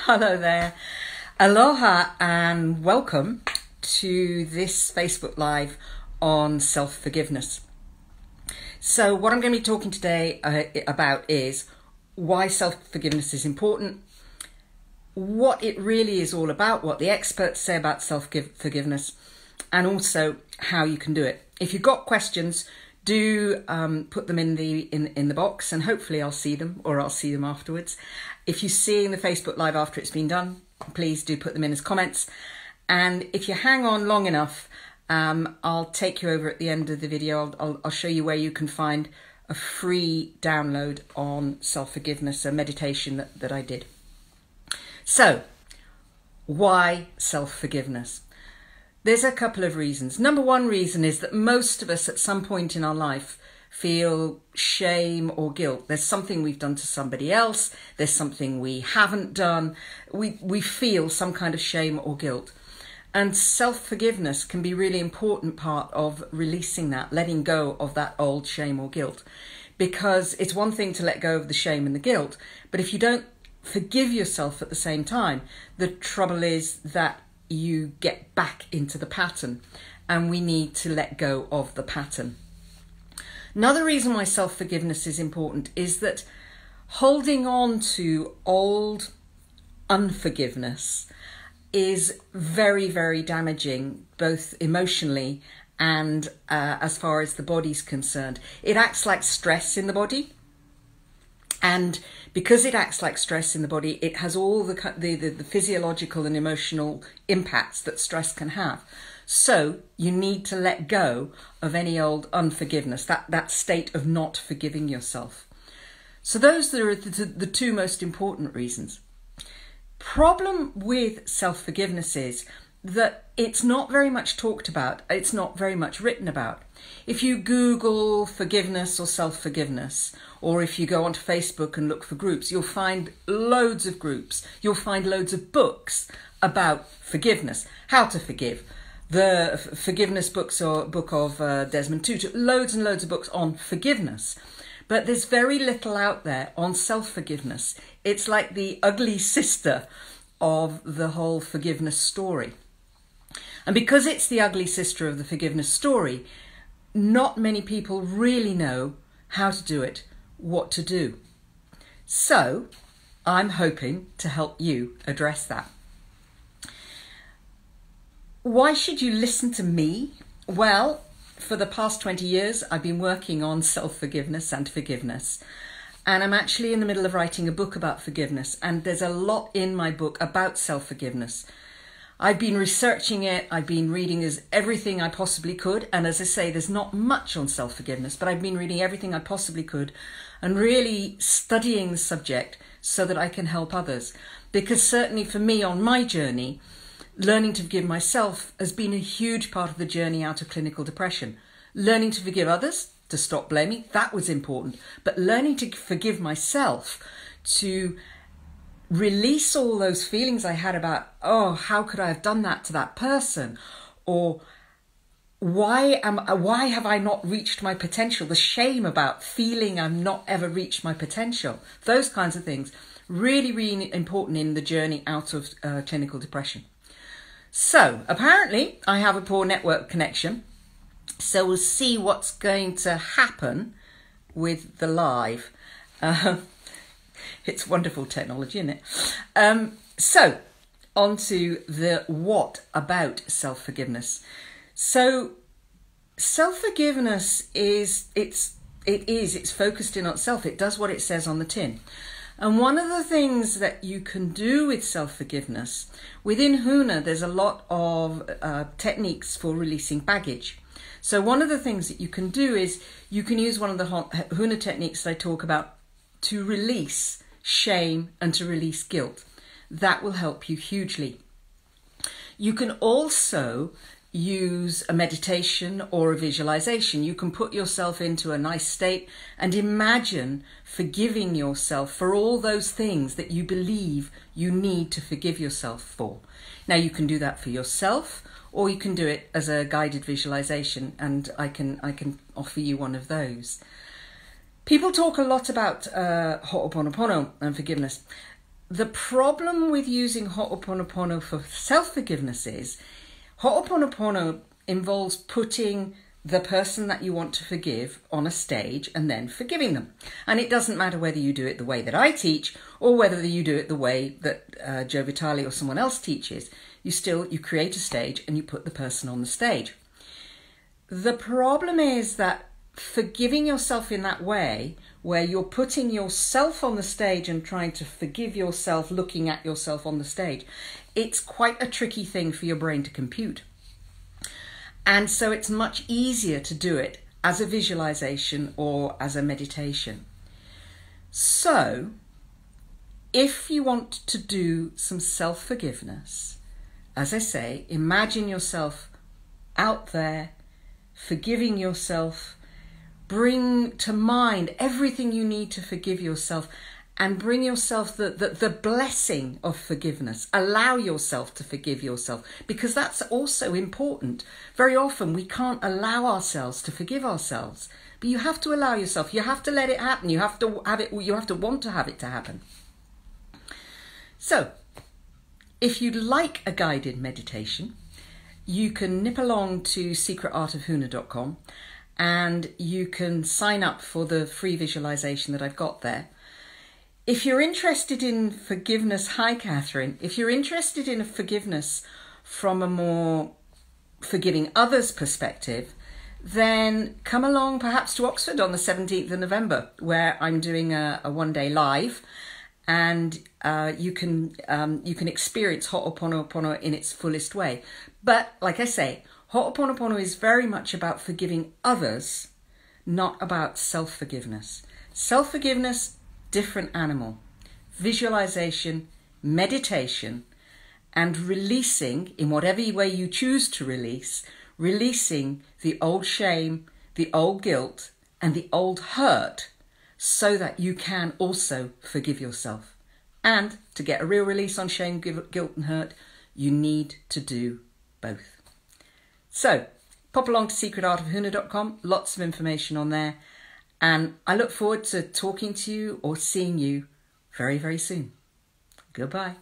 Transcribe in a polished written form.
Hello there. Aloha and welcome to this Facebook Live on self-forgiveness. So what I'm going to be talking today about is why self-forgiveness is important, what it really is all about, what the experts say about self-forgiveness, and also how you can do it. If you've got questions, do put them in the box, and hopefully I'll see them, or I'll see them afterwards. If you see in the Facebook Live after it's been done, please do put them in as comments. And if you hang on long enough, I'll take you over at the end of the video. I'll show you where you can find a free download on self-forgiveness, a meditation that I did. So, why self-forgiveness? There's a couple of reasons. Number one reason is that most of us at some point in our life feel shame or guilt. There's something we've done to somebody else. There's something we haven't done. We feel some kind of shame or guilt. And self-forgiveness can be a really important part of releasing that, letting go of that old shame or guilt. Because it's one thing to let go of the shame and the guilt, but if you don't forgive yourself at the same time, the trouble is that you get back into the pattern, and we need to let go of the pattern. Another reason why self-forgiveness is important is that holding on to old unforgiveness is very, very damaging, both emotionally and as far as the body's concerned. It acts like stress in the body. And because it acts like stress in the body, it has all the physiological and emotional impacts that stress can have. So you need to let go of any old unforgiveness, that state of not forgiving yourself. So those are the two most important reasons. Problem with self-forgiveness is that it's not very much talked about. It's not very much written about. If you Google forgiveness or self-forgiveness, or if you go onto Facebook and look for groups, you'll find loads of groups. You'll find loads of books about forgiveness, how to forgive. The forgiveness books or book of Desmond Tutu, loads and loads of books on forgiveness. But there's very little out there on self-forgiveness. It's like the ugly sister of the whole forgiveness story. And because it's the ugly sister of the forgiveness story, not many people really know how to do it, what to do. So I'm hoping to help you address that. Why should you listen to me? Well, for the past 20 years, I've been working on self-forgiveness and forgiveness. And I'm actually in the middle of writing a book about forgiveness. And there's a lot in my book about self-forgiveness. I've been researching it. I've been reading everything I possibly could. And as I say, there's not much on self-forgiveness, but I've been reading everything I possibly could and really studying the subject so that I can help others. Because certainly for me on my journey, learning to forgive myself has been a huge part of the journey out of clinical depression. Learning to forgive others, to stop blaming, that was important. But learning to forgive myself, to release all those feelings I had about, oh, how could I have done that to that person? Or why have I not reached my potential? The shame about feeling I've not ever reached my potential. Those kinds of things. Really, really important in the journey out of clinical depression. So apparently I have a poor network connection. So we'll see what's going to happen with the live. It's wonderful technology, isn't it? So on to the what about self-forgiveness. So self-forgiveness it's focused in on itself. It does what it says on the tin. And one of the things that you can do with self-forgiveness, within Huna, there's a lot of techniques for releasing baggage. So one of the things that you can do is you can use one of the Huna techniques that I talk about to release shame and to release guilt. That will help you hugely. You can also use a meditation or a visualization. You can put yourself into a nice state and imagine forgiving yourself for all those things that you believe you need to forgive yourself for. Now you can do that for yourself, or you can do it as a guided visualization, and I can offer you one of those. People talk a lot about Ho'oponopono and forgiveness. the problem with using Ho'oponopono for self-forgiveness is Ho'oponopono involves putting the person that you want to forgive on a stage and then forgiving them. And it doesn't matter whether you do it the way that I teach or whether you do it the way that Joe Vitale or someone else teaches. You create a stage and you put the person on the stage. The problem is that forgiving yourself in that way, where you're putting yourself on the stage and trying to forgive yourself, looking at yourself on the stage, it's quite a tricky thing for your brain to compute. And so it's much easier to do it as a visualization or as a meditation. So if you want to do some self-forgiveness, as I say, imagine yourself out there, forgiving yourself, bring to mind everything you need to forgive yourself, and bring yourself the blessing of forgiveness. Allow yourself to forgive yourself, because that's also important. Very often we can't allow ourselves to forgive ourselves, but you have to allow yourself. You have to let it happen. You have to have it. You have to want to have it to happen. So, if you'd like a guided meditation, you can nip along to secretartofhuna.com and you can sign up for the free visualization that I've got there. If you're interested in forgiveness, hi Catherine, if you're interested in a forgiveness from a more forgiving others perspective, then come along perhaps to Oxford on the 17th of November, where I'm doing a one-day live, and you can experience Ho'oponopono in its fullest way. But like I say, Ho'oponopono is very much about forgiving others, not about self-forgiveness. Self-forgiveness, different animal. Visualization, meditation, and releasing, in whatever way you choose to release, releasing the old shame, the old guilt, and the old hurt, so that you can also forgive yourself. And to get a real release on shame, guilt, and hurt, you need to do both. So, pop along to secretartofhuna.com, lots of information on there. And I look forward to talking to you or seeing you very, very soon. Goodbye.